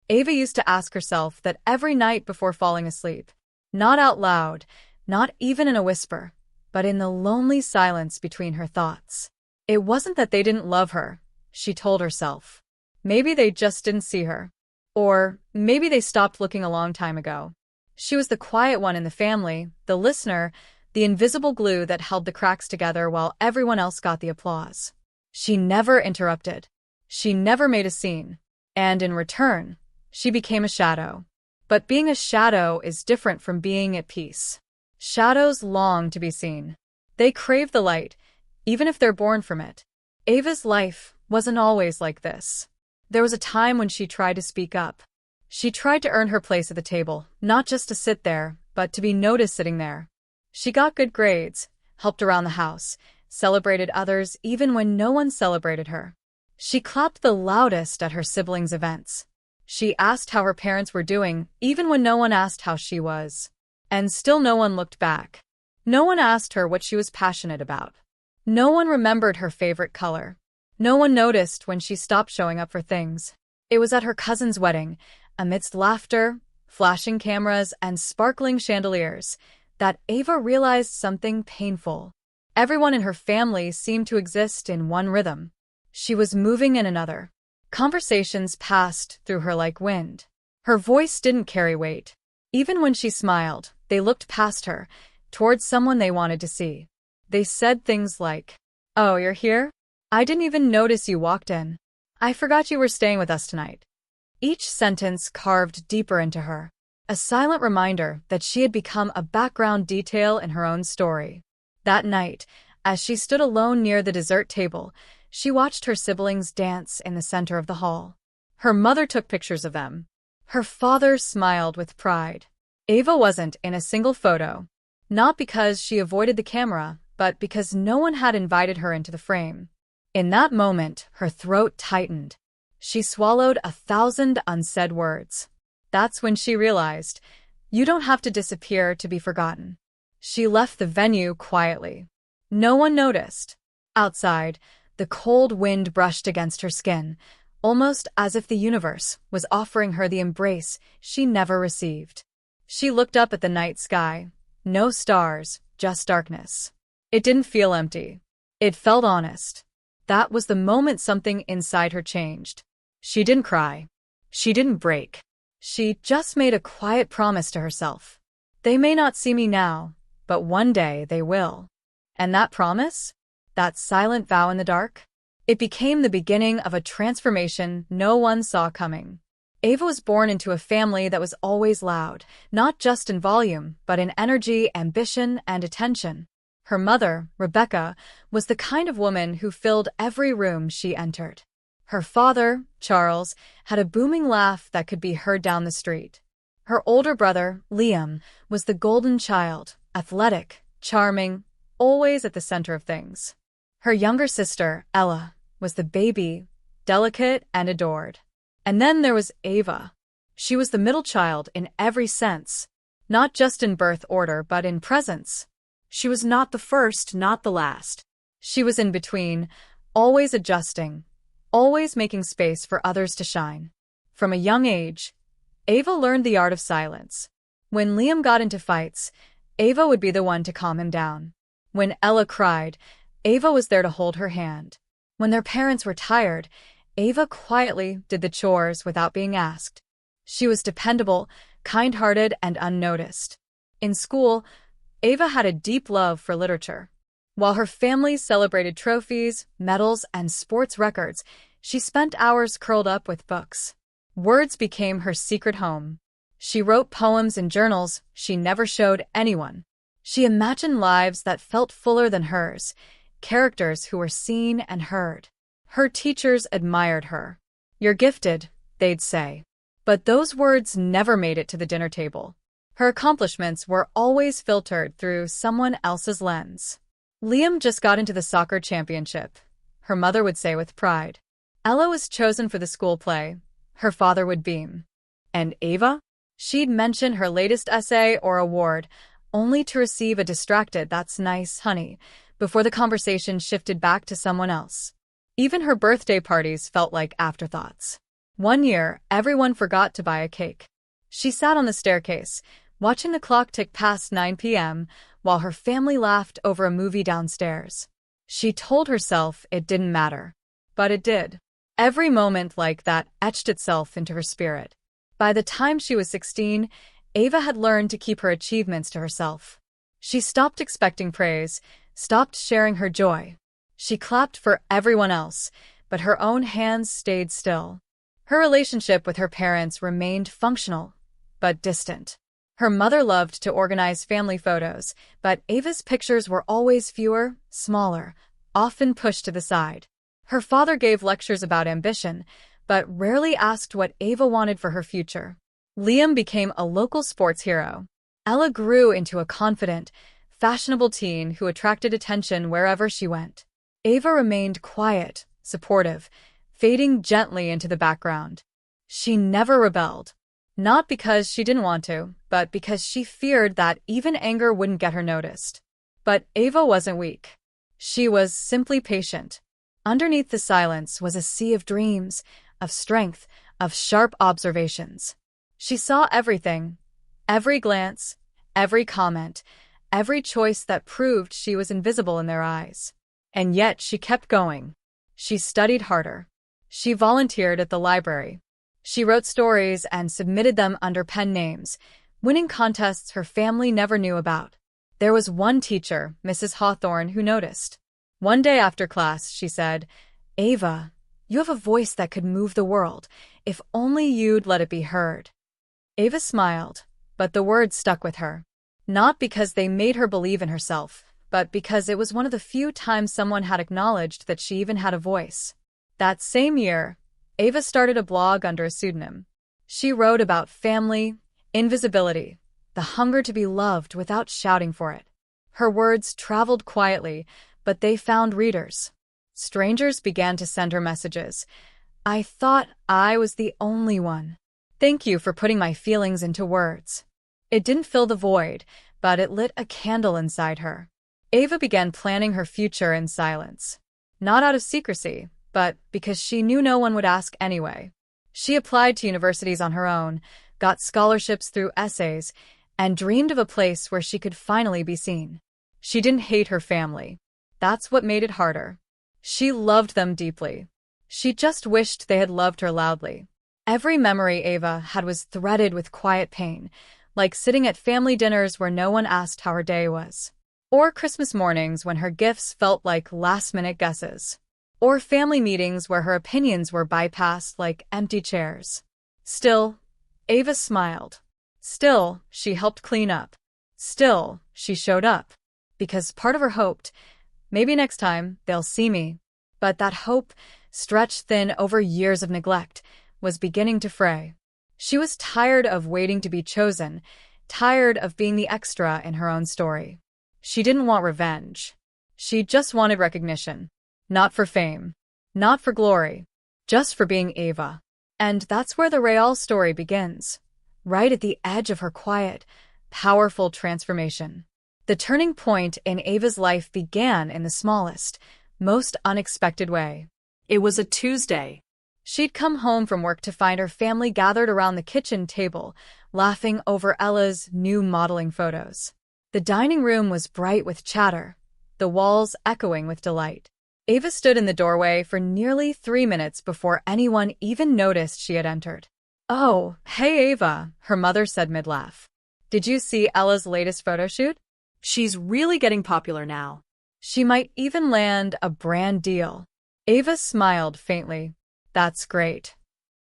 Ava used to ask herself that every night before falling asleep. Not out loud, not even in a whisper, but in the lonely silence between her thoughts. It wasn't that they didn't love her, she told herself. Maybe they just didn't see her. Or maybe they stopped looking a long time ago. She was the quiet one in the family, the listener, the invisible glue that held the cracks together while everyone else got the applause. She never interrupted. She never made a scene. And in return, she became a shadow. But being a shadow is different from being at peace. Shadows long to be seen. They crave the light, even if they're born from it. Ava's life wasn't always like this. There was a time when she tried to speak up. She tried to earn her place at the table, not just to sit there, but to be noticed sitting there. She got good grades, helped around the house, celebrated others even when no one celebrated her. She clapped the loudest at her siblings' events. She asked how her parents were doing, even when no one asked how she was. And still no one looked back. No one asked her what she was passionate about. No one remembered her favorite color. No one noticed when she stopped showing up for things. It was at her cousin's wedding, amidst laughter, flashing cameras, and sparkling chandeliers, that Ava realized something painful. Everyone in her family seemed to exist in one rhythm. She was moving in another. Conversations passed through her like wind. Her voice didn't carry weight. Even when she smiled, they looked past her, towards someone they wanted to see. They said things like, "Oh, you're here? I didn't even notice you walked in. I forgot you were staying with us tonight." Each sentence carved deeper into her, a silent reminder that she had become a background detail in her own story. That night, as she stood alone near the dessert table, she watched her siblings dance in the center of the hall. Her mother took pictures of them. Her father smiled with pride. Ava wasn't in a single photo, not because she avoided the camera, but because no one had invited her into the frame. In that moment, her throat tightened. She swallowed 1,000 unsaid words. That's when she realized, you don't have to disappear to be forgotten. She left the venue quietly. No one noticed. Outside, the cold wind brushed against her skin, almost as if the universe was offering her the embrace she never received. She looked up at the night sky. No stars, just darkness. It didn't feel empty. It felt honest. That was the moment something inside her changed. She didn't cry. She didn't break. She just made a quiet promise to herself. They may not see me now, but one day they will. And that promise? That silent vow in the dark? It became the beginning of a transformation no one saw coming. Ava was born into a family that was always loud, not just in volume, but in energy, ambition, and attention. Her mother, Rebecca, was the kind of woman who filled every room she entered. Her father, Charles, had a booming laugh that could be heard down the street. Her older brother, Liam, was the golden child, athletic, charming, always at the center of things. Her younger sister, Ella, was the baby, delicate and adored. And then there was Ava. She was the middle child in every sense, not just in birth order but in presence. She was not the first, not the last. She was in between, always adjusting, always making space for others to shine. From a young age, Ava learned the art of silence. When Liam got into fights, Ava would be the one to calm him down. When Ella cried, Ava was there to hold her hand. When their parents were tired, Ava quietly did the chores without being asked. She was dependable, kind-hearted, and unnoticed. In school, Ava had a deep love for literature. While her family celebrated trophies, medals, and sports records, she spent hours curled up with books. Words became her secret home. She wrote poems in journals she never showed anyone. She imagined lives that felt fuller than hers, characters who were seen and heard. Her teachers admired her. "You're gifted," they'd say. But those words never made it to the dinner table. Her accomplishments were always filtered through someone else's lens. Liam just got into the soccer championship, her mother would say with pride. Ella was chosen for the school play, her father would beam. And Ava? She'd mention her latest essay or award, only to receive a distracted "that's nice, honey," before the conversation shifted back to someone else. Even her birthday parties felt like afterthoughts. One year, everyone forgot to buy a cake. She sat on the staircase, watching the clock tick past 9 p.m., while her family laughed over a movie downstairs. She told herself it didn't matter. But it did. Every moment like that etched itself into her spirit. By the time she was 16, Ava had learned to keep her achievements to herself. She stopped expecting praise, stopped sharing her joy. She clapped for everyone else, but her own hands stayed still. Her relationship with her parents remained functional, but distant. Her mother loved to organize family photos, but Ava's pictures were always fewer, smaller, often pushed to the side. Her father gave lectures about ambition, but rarely asked what Ava wanted for her future. Liam became a local sports hero. Ella grew into a confident, fashionable teen who attracted attention wherever she went. Ava remained quiet, supportive, fading gently into the background. She never rebelled. Not because she didn't want to, but because she feared that even anger wouldn't get her noticed. But Ava wasn't weak. She was simply patient. Underneath the silence was a sea of dreams, of strength, of sharp observations. She saw everything, every glance, every comment, every choice that proved she was invisible in their eyes. And yet she kept going. She studied harder. She volunteered at the library. She wrote stories and submitted them under pen names, winning contests her family never knew about. There was one teacher, Mrs. Hawthorne, who noticed. One day after class, she said, "Ava, you have a voice that could move the world, if only you'd let it be heard." Ava smiled, but the words stuck with her. Not because they made her believe in herself, but because it was one of the few times someone had acknowledged that she even had a voice. That same year, Ava started a blog under a pseudonym. She wrote about family, invisibility, the hunger to be loved without shouting for it. Her words traveled quietly, but they found readers. Strangers began to send her messages. "I thought I was the only one. Thank you for putting my feelings into words." It didn't fill the void, but it lit a candle inside her. Ava began planning her future in silence. Not out of secrecy, but because she knew no one would ask anyway. She applied to universities on her own, got scholarships through essays, and dreamed of a place where she could finally be seen. She didn't hate her family. That's what made it harder. She loved them deeply. She just wished they had loved her loudly. Every memory Ava had was threaded with quiet pain, like sitting at family dinners where no one asked how her day was. Or Christmas mornings when her gifts felt like last-minute guesses. Or family meetings where her opinions were bypassed like empty chairs. Still, Ava smiled. Still, she helped clean up. Still, she showed up. Because part of her hoped, maybe next time they'll see me. But that hope, stretched thin over years of neglect, was beginning to fray. She was tired of waiting to be chosen, tired of being the extra in her own story. She didn't want revenge. She just wanted recognition. Not for fame. Not for glory. Just for being Ava. And that's where the real story begins. Right at the edge of her quiet, powerful transformation. The turning point in Ava's life began in the smallest, most unexpected way. It was a Tuesday. She'd come home from work to find her family gathered around the kitchen table, laughing over Ella's new modeling photos. The dining room was bright with chatter, the walls echoing with delight. Ava stood in the doorway for nearly 3 minutes before anyone even noticed she had entered. "Oh, hey Ava," her mother said mid-laugh. "Did you see Ella's latest photo shoot? She's really getting popular now." She might even land a brand deal." Ava smiled faintly. "That's great."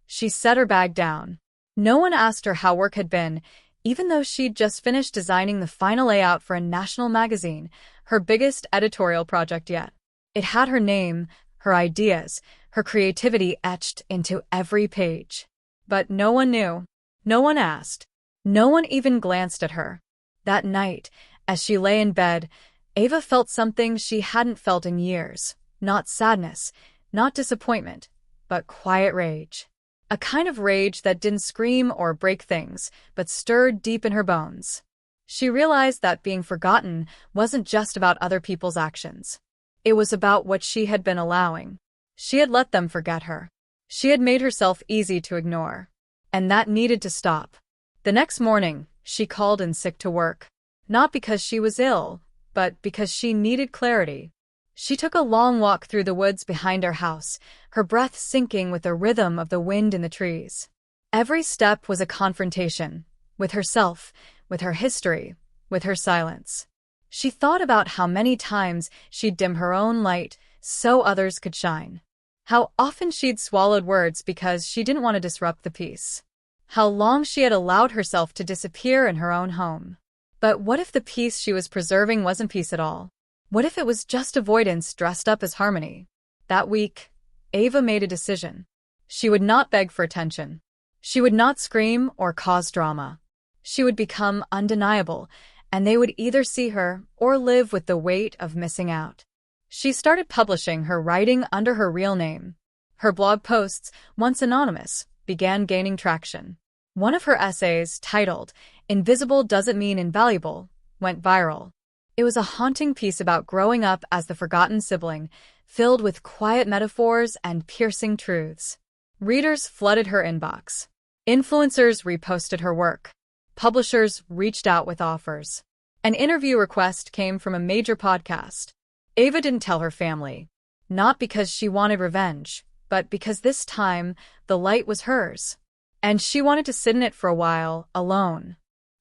She set her bag down. No one asked her how work had been, even though she'd just finished designing the final layout for a national magazine, her biggest editorial project yet. It had her name, her ideas, her creativity etched into every page. But no one knew. No one asked. No one even glanced at her. That night, as she lay in bed, Ava felt something she hadn't felt in years. Not sadness, not disappointment, but quiet rage. A kind of rage that didn't scream or break things, but stirred deep in her bones. She realized that being forgotten wasn't just about other people's actions. It was about what she had been allowing. She had let them forget her. She had made herself easy to ignore. And that needed to stop. The next morning, she called in sick to work. Not because she was ill, but because she needed clarity. She took a long walk through the woods behind her house, her breath syncing with the rhythm of the wind in the trees. Every step was a confrontation, with herself, with her history, with her silence. She thought about how many times she'd dim her own light so others could shine. How often she'd swallowed words because she didn't want to disrupt the peace. How long she had allowed herself to disappear in her own home. But what if the peace she was preserving wasn't peace at all? What if it was just avoidance dressed up as harmony? That week, Ava made a decision. She would not beg for attention. She would not scream or cause drama. She would become undeniable, and they would either see her or live with the weight of missing out. She started publishing her writing under her real name. Her blog posts, once anonymous, began gaining traction. One of her essays, titled "Invisible Doesn't Mean Invaluable," went viral. It was a haunting piece about growing up as the forgotten sibling, filled with quiet metaphors and piercing truths. Readers flooded her inbox. Influencers reposted her work. Publishers reached out with offers. An interview request came from a major podcast. Ava didn't tell her family. Not because she wanted revenge, but because this time, the light was hers. And she wanted to sit in it for a while, alone.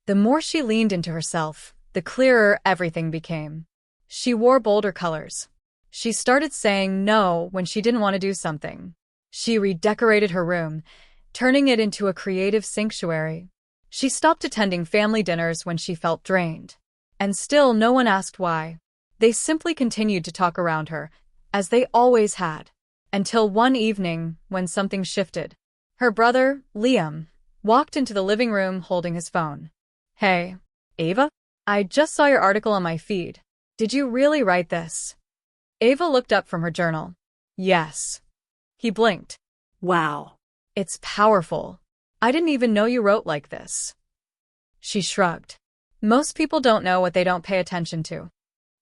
The more she leaned into herself, the clearer everything became. She wore bolder colors. She started saying no when she didn't want to do something. She redecorated her room, turning it into a creative sanctuary. She stopped attending family dinners when she felt drained. And still no one asked why. They simply continued to talk around her, as they always had. Until one evening, when something shifted. Her brother, Liam, walked into the living room holding his phone. "Hey, Ava? I just saw your article on my feed. Did you really write this?" Ava looked up from her journal. "Yes." He blinked. Wow. "It's powerful. I didn't even know you wrote like this." She shrugged. Most people don't know what they don't pay attention to.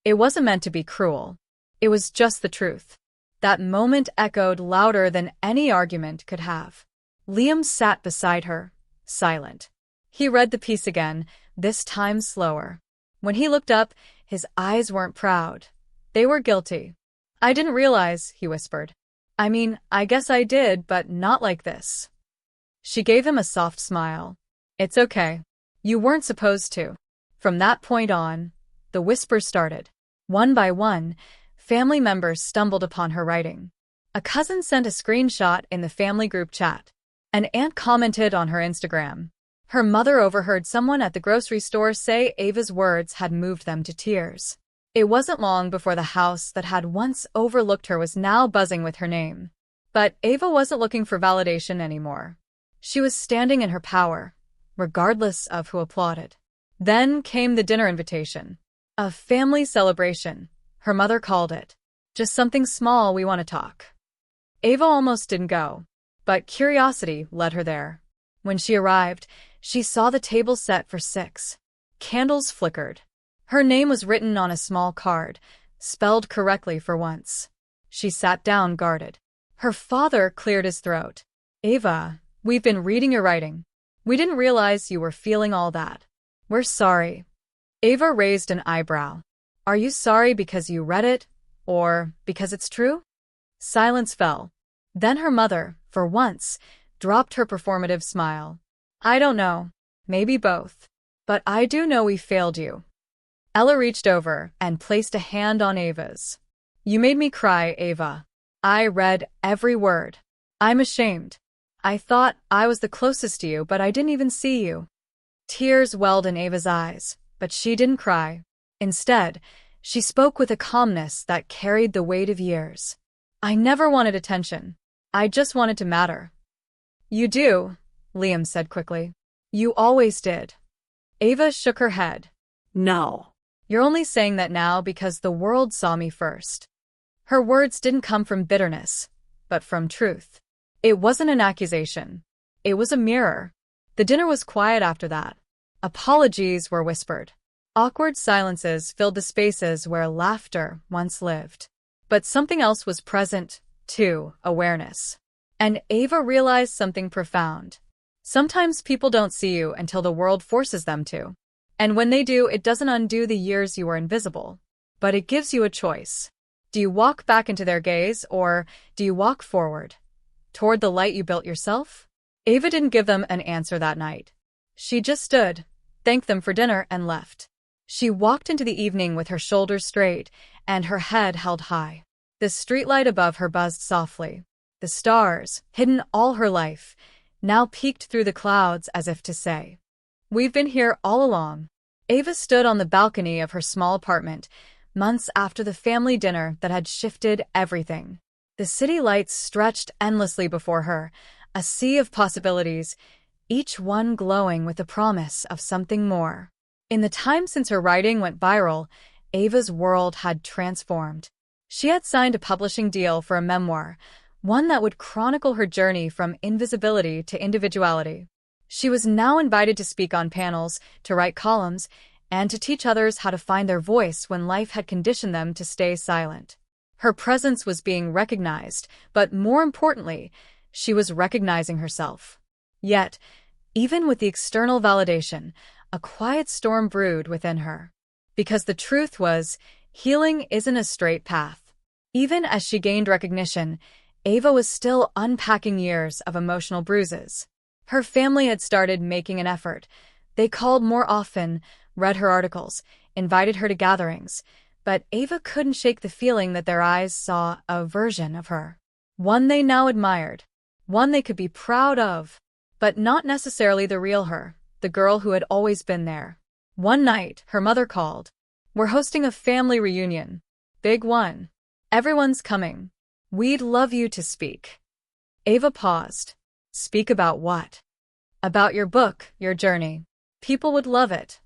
It wasn't meant to be cruel. It was just the truth. That moment echoed louder than any argument could have. Liam sat beside her, silent. He read the piece again, this time slower. When he looked up, his eyes weren't proud. They were guilty. "I didn't realize," he whispered. "I mean, I guess I did, but not like this." She gave him a soft smile. "It's okay. You weren't supposed to." From that point on, the whispers started. One by one, family members stumbled upon her writing. A cousin sent a screenshot in the family group chat. An aunt commented on her Instagram. Her mother overheard someone at the grocery store say Ava's words had moved them to tears. It wasn't long before the house that had once overlooked her was now buzzing with her name. But Ava wasn't looking for validation anymore. She was standing in her power, regardless of who applauded. Then came the dinner invitation. A family celebration, her mother called it. "Just something small, we want to talk." Ava almost didn't go, but curiosity led her there. When she arrived, she saw the table set for 6. Candles flickered. Her name was written on a small card, spelled correctly for once. She sat down guarded. Her father cleared his throat. "Ava, we've been reading your writing. We didn't realize you were feeling all that. We're sorry." Ava raised an eyebrow. "Are you sorry because you read it, or because it's true?" Silence fell. Then her mother, for once, dropped her performative smile. "I don't know. Maybe both. But I do know we failed you." Ella reached over and placed a hand on Ava's. "You made me cry, Ava. I read every word. I'm ashamed. I thought I was the closest to you, but I didn't even see you." Tears welled in Ava's eyes, but she didn't cry. Instead, she spoke with a calmness that carried the weight of years. "I never wanted attention. I just wanted to matter." "You do," Liam said quickly. "You always did." Ava shook her head. No. "You're only saying that now because the world saw me first." Her words didn't come from bitterness, but from truth. It wasn't an accusation. It was a mirror. The dinner was quiet after that. Apologies were whispered. Awkward silences filled the spaces where laughter once lived. But something else was present, too, awareness. And Ava realized something profound. Sometimes people don't see you until the world forces them to. And when they do, it doesn't undo the years you were invisible. But it gives you a choice. Do you walk back into their gaze, or do you walk forward, toward the light you built yourself? Ava didn't give them an answer that night. She just stood, thanked them for dinner, and left. She walked into the evening with her shoulders straight and her head held high. The streetlight above her buzzed softly. The stars, hidden all her life, now peeked through the clouds as if to say, "We've been here all along." Ava stood on the balcony of her small apartment, months after the family dinner that had shifted everything. The city lights stretched endlessly before her, a sea of possibilities, each one glowing with the promise of something more. In the time since her writing went viral, Ava's world had transformed. She had signed a publishing deal for a memoir, one that would chronicle her journey from invisibility to individuality. She was now invited to speak on panels, to write columns, and to teach others how to find their voice when life had conditioned them to stay silent. Her presence was being recognized, but more importantly, she was recognizing herself. Yet, even with the external validation, a quiet storm brewed within her. Because the truth was, healing isn't a straight path. Even as she gained recognition, Ava was still unpacking years of emotional bruises. Her family had started making an effort. They called more often, read her articles, invited her to gatherings, but Ava couldn't shake the feeling that their eyes saw a version of her. One they now admired, one they could be proud of, but not necessarily the real her, the girl who had always been there. One night, her mother called. "We're hosting a family reunion. Big one. Everyone's coming. We'd love you to speak." Ava paused. Speak about what? About your book, your journey. People would love it.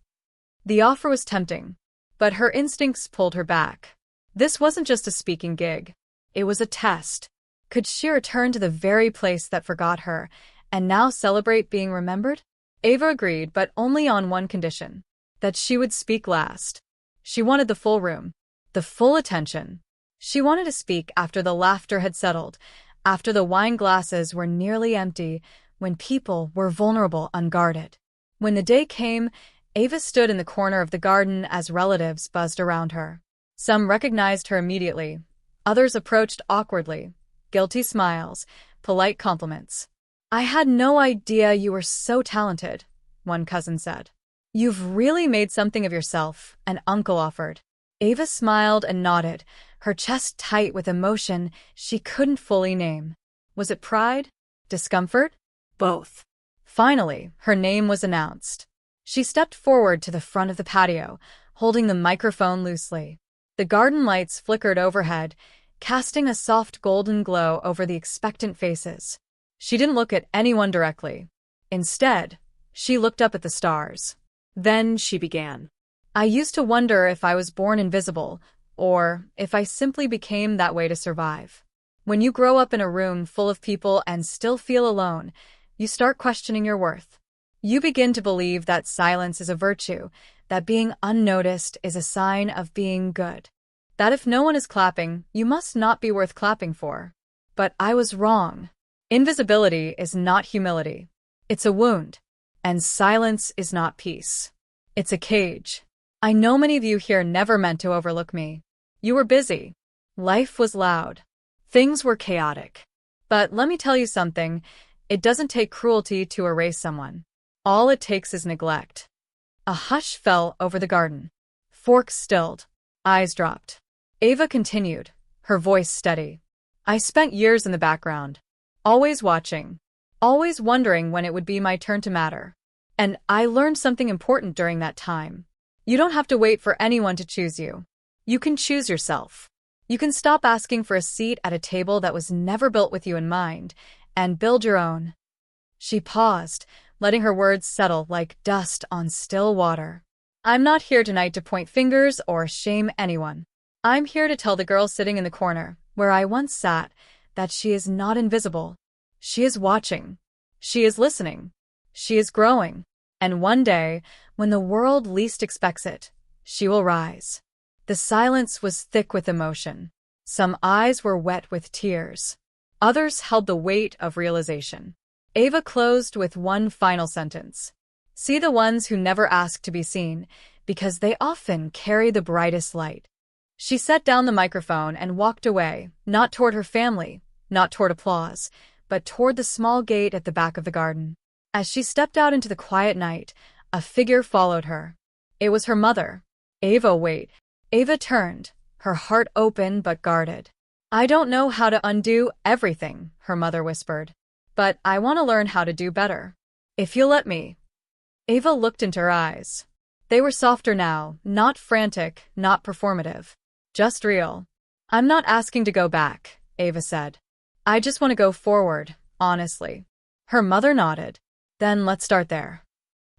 The offer was tempting, but her instincts pulled her back. This wasn't just a speaking gig. It was a test. Could she return to the very place that forgot her, and now celebrate being remembered? Ava agreed, but only on one condition: that she would speak last. She wanted the full room, the full attention. She wanted to speak after the laughter had settled, after the wine glasses were nearly empty, when people were vulnerable, unguarded. When the day came, Ava stood in the corner of the garden as relatives buzzed around her. Some recognized her immediately. Others approached awkwardly. Guilty smiles, polite compliments. "I had no idea you were so talented," one cousin said. "You've really made something of yourself," an uncle offered. Ava smiled and nodded, her chest tight with emotion she couldn't fully name. Was it pride? Discomfort? Both. Finally, her name was announced. She stepped forward to the front of the patio, holding the microphone loosely. The garden lights flickered overhead, casting a soft golden glow over the expectant faces. She didn't look at anyone directly. Instead, she looked up at the stars. Then she began. "I used to wonder if I was born invisible, or if I simply became that way to survive. When you grow up in a room full of people and still feel alone, you start questioning your worth. You begin to believe that silence is a virtue, that being unnoticed is a sign of being good. That if no one is clapping, you must not be worth clapping for. But I was wrong. Invisibility is not humility. It's a wound. And silence is not peace. It's a cage. I know many of you here never meant to overlook me. You were busy. Life was loud. Things were chaotic. But let me tell you something, it doesn't take cruelty to erase someone. All it takes is neglect." A hush fell over the garden. Forks stilled. Eyes dropped. Ava continued, her voice steady. "I spent years in the background, always watching, always wondering when it would be my turn to matter. And I learned something important during that time. You don't have to wait for anyone to choose you. You can choose yourself. You can stop asking for a seat at a table that was never built with you in mind, and build your own." She paused, letting her words settle like dust on still water. "I'm not here tonight to point fingers or shame anyone. I'm here to tell the girl sitting in the corner, where I once sat, that she is not invisible. She is watching. She is listening. She is growing. And one day, when the world least expects it, she will rise." The silence was thick with emotion. Some eyes were wet with tears. Others held the weight of realization. Ava closed with one final sentence. See the ones who never ask to be seen, because they often carry the brightest light. She set down the microphone and walked away, not toward her family, not toward applause, but toward the small gate at the back of the garden. As she stepped out into the quiet night, a figure followed her. It was her mother. Ava, wait. Ava turned, her heart open but guarded. I don't know how to undo everything, her mother whispered. But I want to learn how to do better. If you'll let me. Ava looked into her eyes. They were softer now, not frantic, not performative. Just real. I'm not asking to go back, Ava said. I just want to go forward, honestly. Her mother nodded. Then let's start there.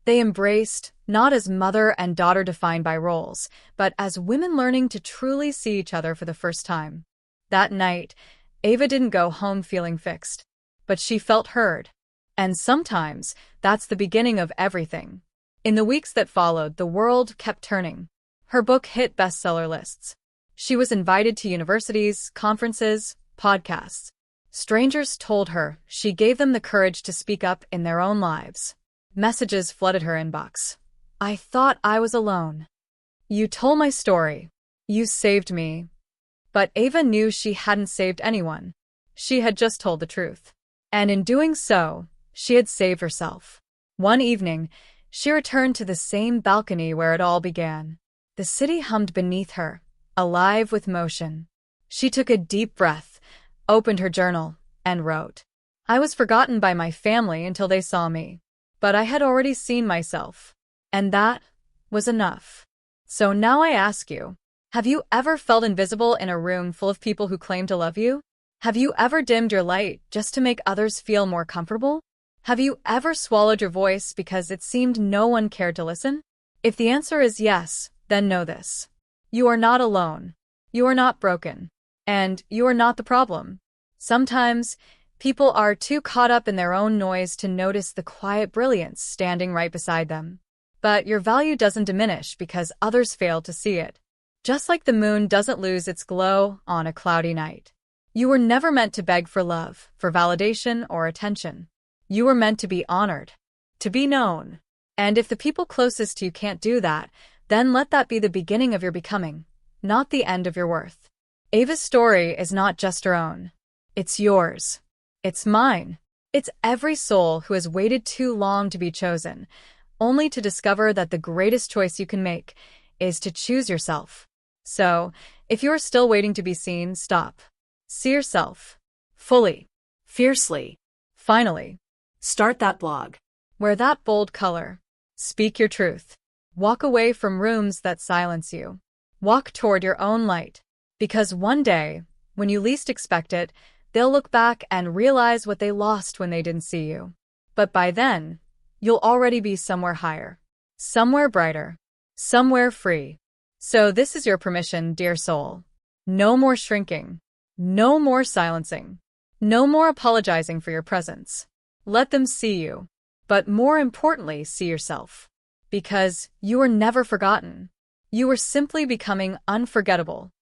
They embraced, not as mother and daughter defined by roles, but as women learning to truly see each other for the first time. That night, Ava didn't go home feeling fixed. But she felt heard. And sometimes, that's the beginning of everything. In the weeks that followed, the world kept turning. Her book hit bestseller lists. She was invited to universities, conferences, podcasts. Strangers told her she gave them the courage to speak up in their own lives. Messages flooded her inbox. I thought I was alone. You told my story. You saved me. But Ava knew she hadn't saved anyone. She had just told the truth. And in doing so, she had saved herself. One evening, she returned to the same balcony where it all began. The city hummed beneath her, alive with motion. She took a deep breath, opened her journal, and wrote. I was forgotten by my family until they saw me. But I had already seen myself. And that was enough. So now I ask you, have you ever felt invisible in a room full of people who claim to love you? Have you ever dimmed your light just to make others feel more comfortable? Have you ever swallowed your voice because it seemed no one cared to listen? If the answer is yes, then know this. You are not alone. You are not broken. And you are not the problem. Sometimes, people are too caught up in their own noise to notice the quiet brilliance standing right beside them. But your value doesn't diminish because others fail to see it. Just like the moon doesn't lose its glow on a cloudy night. You were never meant to beg for love, for validation, or attention. You were meant to be honored, to be known. And if the people closest to you can't do that, then let that be the beginning of your becoming, not the end of your worth. Ava's story is not just her own. It's yours. It's mine. It's every soul who has waited too long to be chosen, only to discover that the greatest choice you can make is to choose yourself. So, if you're still waiting to be seen, stop. See yourself. Fully. Fiercely. Finally. Start that blog. Wear that bold color. Speak your truth. Walk away from rooms that silence you. Walk toward your own light. Because one day, when you least expect it, they'll look back and realize what they lost when they didn't see you. But by then, you'll already be somewhere higher. Somewhere brighter. Somewhere free. So this is your permission, dear soul. No more shrinking. No more silencing. No more apologizing for your presence. Let them see you. But more importantly, see yourself. Because you were never forgotten. You were simply becoming unforgettable.